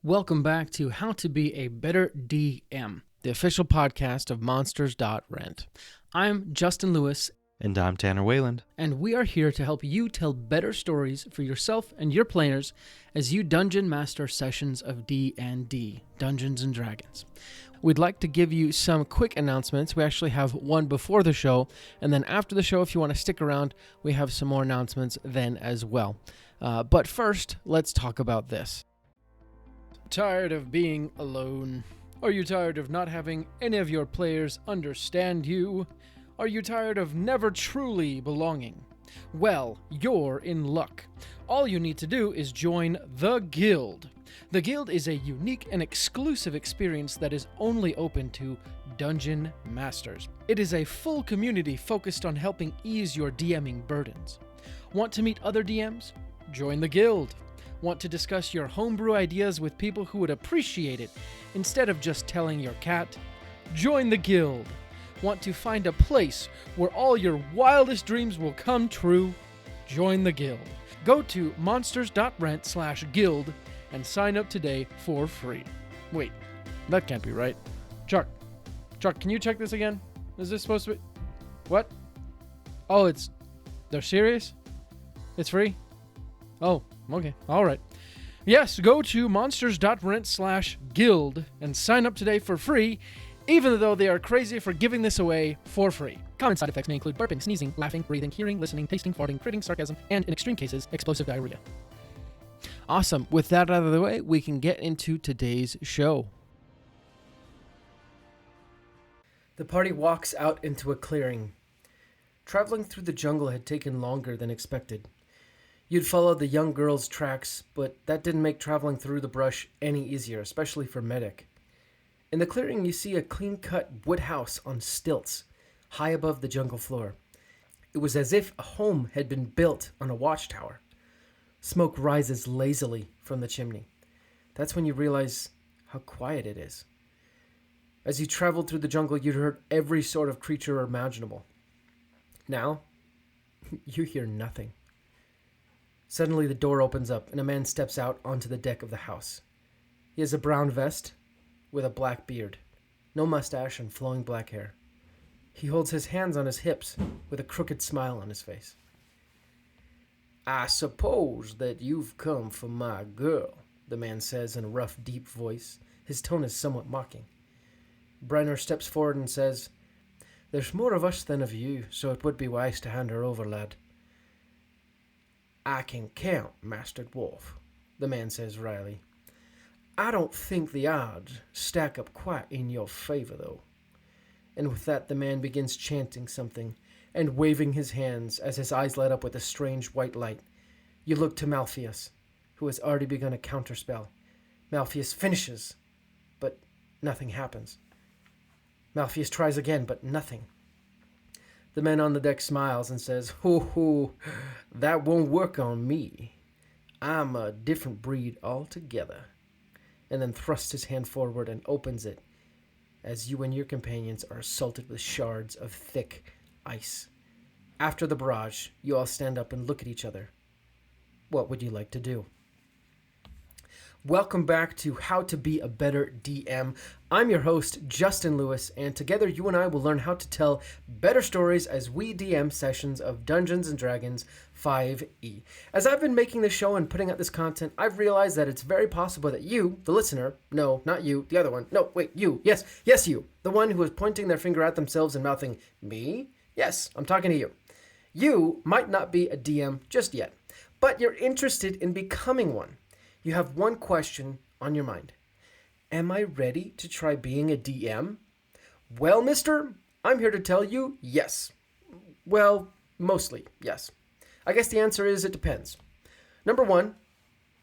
Welcome back to How to Be a Better DM, the official podcast of Monsters.rent. I'm Justin Lewis. And I'm Tanner Wayland. And we are here to help you tell better stories for yourself and your players as you dungeon master sessions of D&D, Dungeons & Dragons. We'd like to give you some quick announcements. We actually have one before the show, and then after the show, if you want to stick around, we have some more announcements then as well. But first, let's talk about this. Tired of being alone? Are you tired of not having any of your players understand you? Are you tired of never truly belonging? Well, you're in luck. All you need to do is join the Guild. The Guild is a unique and exclusive experience that is only open to Dungeon Masters. It is a full community focused on helping ease your DMing burdens. Want to meet other DMs? Join the Guild. Want to discuss your homebrew ideas with people who would appreciate it instead of just telling your cat? Join the Guild. Want to find a place where all your wildest dreams will come true? Join the Guild. Go to monsters.rent/guild and sign up today for free. Wait, that can't be right. Chuck, can you check this again? Is this supposed to be... What? Oh, they're serious? It's free? Oh, okay. All right. Yes, go to monsters.rent/guild and sign up today for free, even though they are crazy for giving this away for free. Common side effects may include burping, sneezing, laughing, breathing, hearing, listening, tasting, farting, critting, sarcasm, and in extreme cases, explosive diarrhea. Awesome. With that out of the way, we can get into today's show. The party walks out into a clearing. Traveling through the jungle had taken longer than expected. You'd followed the young girl's tracks, but that didn't make traveling through the brush any easier, especially for Medic. In the clearing, you see a clean-cut wood house on stilts, high above the jungle floor. It was as if a home had been built on a watchtower. Smoke rises lazily from the chimney. That's when you realize how quiet it is. As you traveled through the jungle, you'd heard every sort of creature imaginable. Now, you hear nothing. Suddenly the door opens up and a man steps out onto the deck of the house. He has a brown vest with a black beard, no mustache and flowing black hair. He holds his hands on his hips with a crooked smile on his face. "I suppose that you've come for my girl," the man says in a rough, deep voice. His tone is somewhat mocking. Brenner steps forward and says, "There's more of us than of you, so it would be wise to hand her over, lad." "I can count, Master Dwarf," the man says wryly. "I don't think the odds stack up quite in your favor, though." And with that, the man begins chanting something and waving his hands as his eyes light up with a strange white light. You look to Malpheus, who has already begun a counterspell. Malpheus finishes, but nothing happens. Malpheus tries again, but nothing. The man on the deck smiles and says, "Ho, that won't work on me. I'm a different breed altogether," and then thrusts his hand forward and opens it as you and your companions are assaulted with shards of thick ice. After the barrage, you all stand up and look at each other. What would you like to do? Welcome back to How to Be a Better DM. I'm your host, Justin Lewis, and together you and I will learn how to tell better stories as we DM sessions of Dungeons & Dragons 5e. As I've been making this show and putting out this content, I've realized that it's very possible that you, the listener, no, not you, the other one, no, wait, you, yes, you, the one who is pointing their finger at themselves and mouthing, "Me? Yes, I'm talking to you." You might not be a DM just yet, but you're interested in becoming one. You have one question on your mind. Am I ready to try being a DM? Well, mister, I'm here to tell you yes. Well, mostly yes. I guess the answer is it depends. Number one,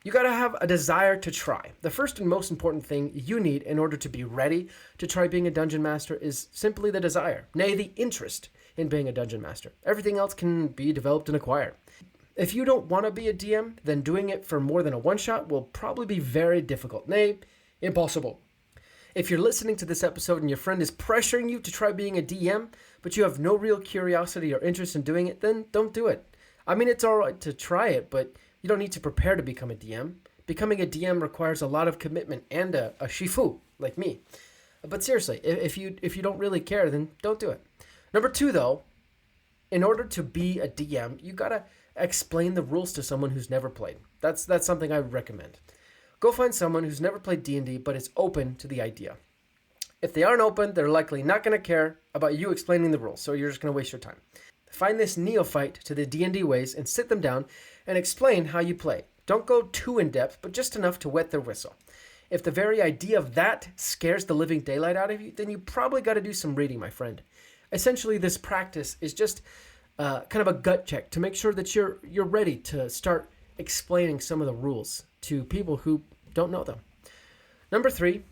you gotta have a desire to try. The first and most important thing you need in order to be ready to try being a dungeon master is simply the desire, nay, the interest in being a dungeon master. Everything else can be developed and acquired. If you don't want to be a DM, then doing it for more than a one-shot will probably be very difficult, nay, impossible. If you're listening to this episode and your friend is pressuring you to try being a DM, but you have no real curiosity or interest in doing it, then don't do it. I mean, it's all right to try it, but you don't need to prepare to become a DM. Becoming a DM requires a lot of commitment and a shifu, like me. But seriously, if you don't really care, then don't do it. Number 2, though, in order to be a DM, you gotta explain the rules to someone who's never played. That's something I would recommend. Go find someone who's never played D&D but is open to the idea. If they aren't open, they're likely not going to care about you explaining the rules, so you're just going to waste your time. Find this neophyte to the D&D ways and sit them down and explain how you play. Don't go too in-depth, but just enough to wet their whistle. If the very idea of that scares the living daylight out of you, then you probably got to do some reading, my friend. Essentially, this practice is just kind of a gut check to make sure that you're ready to start explaining some of the rules to people who don't know them. Number 3,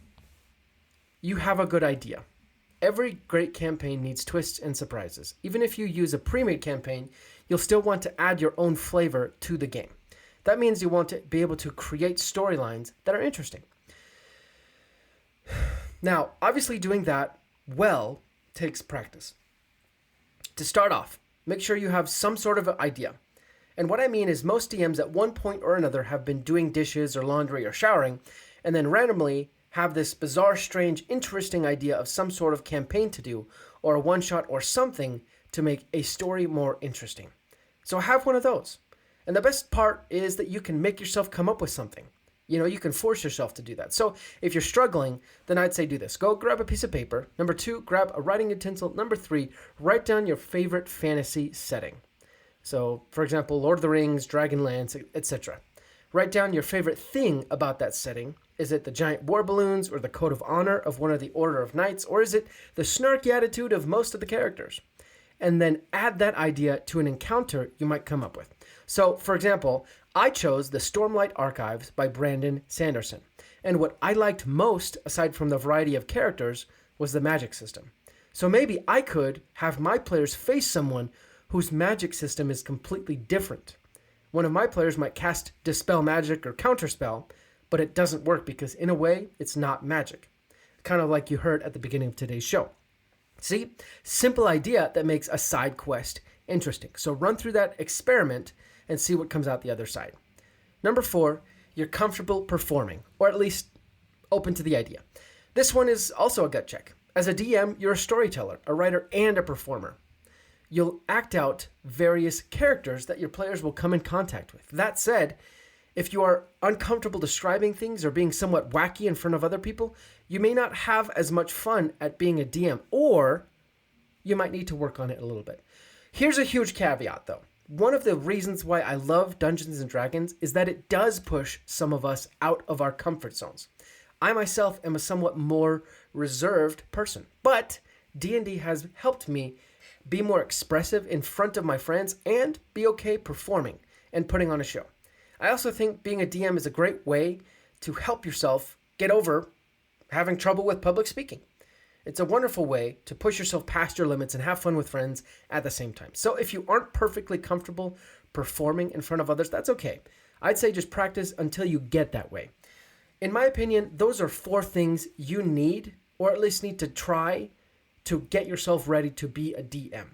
you have a good idea. Every great campaign needs twists and surprises. Even if you use a pre-made campaign, you'll still want to add your own flavor to the game. That means you want to be able to create storylines that are interesting. Now, obviously doing that well takes practice. To start off, make sure you have some sort of idea. And what I mean is most DMs at one point or another have been doing dishes or laundry or showering, and then randomly have this bizarre, strange, interesting idea of some sort of campaign to do, or a one-shot or something to make a story more interesting. So have one of those. And the best part is that you can make yourself come up with something. You can force yourself to do that. So if you're struggling, then I'd say do this. Go grab a piece of paper. Number 2, grab a writing utensil. Number 3, write down your favorite fantasy setting. So, for example, Lord of the Rings, Dragonlance, etc. Write down your favorite thing about that setting. Is it the giant war balloons or the code of honor of one of the Order of Knights, or is it the snarky attitude of most of the characters? And then add that idea to an encounter you might come up with. So, for example, I chose the Stormlight Archives by Brandon Sanderson. And what I liked most, aside from the variety of characters, was the magic system. So maybe I could have my players face someone whose magic system is completely different. One of my players might cast Dispel Magic or Counterspell, but it doesn't work because, in a way, it's not magic. Kind of like you heard at the beginning of today's show. See? Simple idea that makes a side quest interesting. So run through that experiment and see what comes out the other side. Number 4, you're comfortable performing, or at least open to the idea. This one is also a gut check. As a DM, you're a storyteller, a writer, and a performer. You'll act out various characters that your players will come in contact with. That said, if you are uncomfortable describing things or being somewhat wacky in front of other people, you may not have as much fun at being a DM, or you might need to work on it a little bit. Here's a huge caveat, though. One of the reasons why I love Dungeons & Dragons is that it does push some of us out of our comfort zones. I myself am a somewhat more reserved person, but D&D has helped me be more expressive in front of my friends and be okay performing and putting on a show. I also think being a DM is a great way to help yourself get over having trouble with public speaking. It's a wonderful way to push yourself past your limits and have fun with friends at the same time. So if you aren't perfectly comfortable performing in front of others, that's okay. I'd say just practice until you get that way. In my opinion, those are 4 things you need, or at least need to try to get yourself ready to be a DM.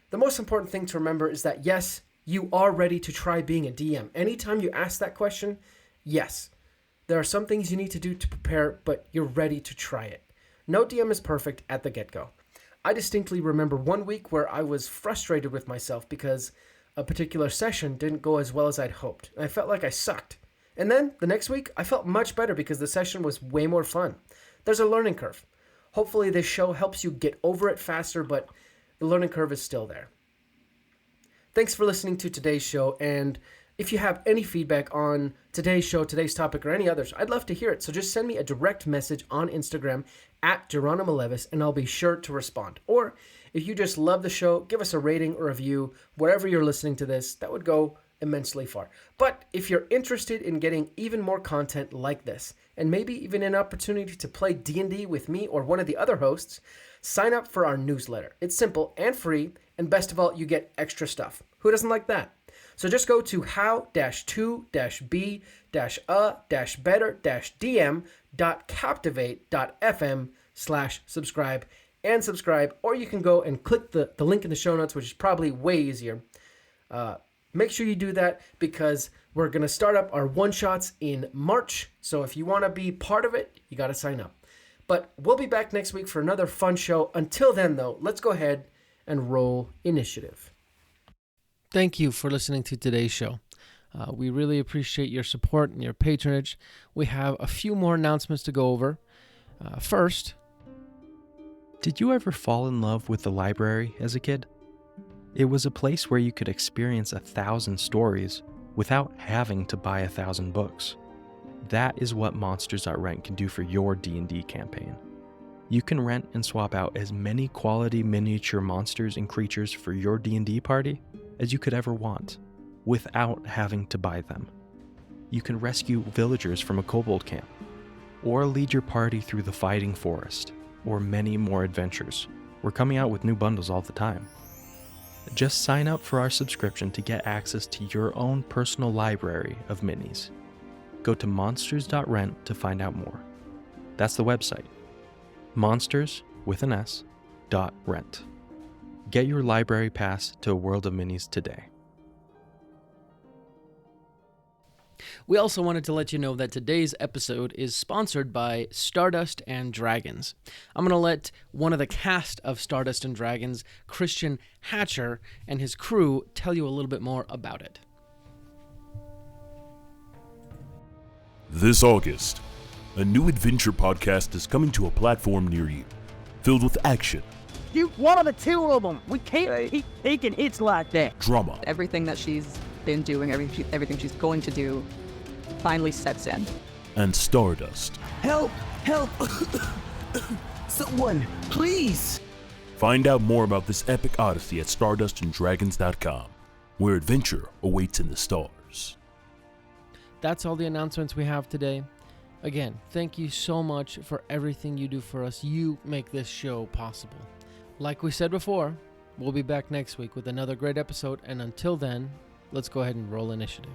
The most important thing to remember is that yes, you are ready to try being a DM. Anytime you ask that question, yes, there are some things you need to do to prepare, but you're ready to try it. No DM is perfect at the get-go. I distinctly remember one week where I was frustrated with myself because a particular session didn't go as well as I'd hoped. I felt like I sucked. And then the next week, I felt much better because the session was way more fun. There's a learning curve. Hopefully this show helps you get over it faster, but the learning curve is still there. Thanks for listening to today's show, and if you have any feedback on today's show, today's topic, or any others, I'd love to hear it. So just send me a direct message on Instagram at Geronimo Levis, and I'll be sure to respond. Or if you just love the show, give us a rating or review wherever you're listening to this. That would go immensely far. But if you're interested in getting even more content like this, and maybe even an opportunity to play D&D with me or one of the other hosts, sign up for our newsletter. It's simple and free, and best of all, you get extra stuff. Who doesn't like that? So just go to how-to-be-a-better-dm.captivate.fm/subscribe and subscribe, or you can go and click the link in the show notes, which is probably way easier. Make sure you do that because We're going to start up our one-shots in March, so if you want to be part of it, you got to sign up. But we'll be back next week for another fun show. Until then, though, let's go ahead and roll initiative. Thank you for listening to today's show. We really appreciate your support and your patronage. We have a few more announcements to go over. First, did you ever fall in love with the library as a kid? It was a place where you could experience 1,000 stories without having to buy 1,000 books. That is what Monsters.rent can do for your D&D campaign. You can rent and swap out as many quality miniature monsters and creatures for your D&D party as you could ever want, without having to buy them. You can rescue villagers from a kobold camp, or lead your party through the fighting forest, or many more adventures. We're coming out with new bundles all the time. Just sign up for our subscription to get access to your own personal library of minis. Go to monsters.rent to find out more. That's the website. Monsters, with an S, .rent. Get your library pass to a world of minis today. we also wanted to let you know that today's episode is sponsored by Stardust and Dragons. I'm going to let one of the cast of Stardust and Dragons, Christian Hatcher, and his crew tell you a little bit more about it. This August, a new adventure podcast is coming to a platform near you, filled with action. You one of the two of them. We can't keep taking hits like that. Drama. Everything that she's been doing, everything she's going to do, finally sets in. And Stardust. Help! Help! Someone, please! Find out more about this epic odyssey at stardustanddragons.com, where adventure awaits in the stars. That's all the announcements we have today. Again, thank you so much for everything you do for us. You make this show possible. Like we said before, we'll be back next week with another great episode, and until then, let's go ahead and roll initiative.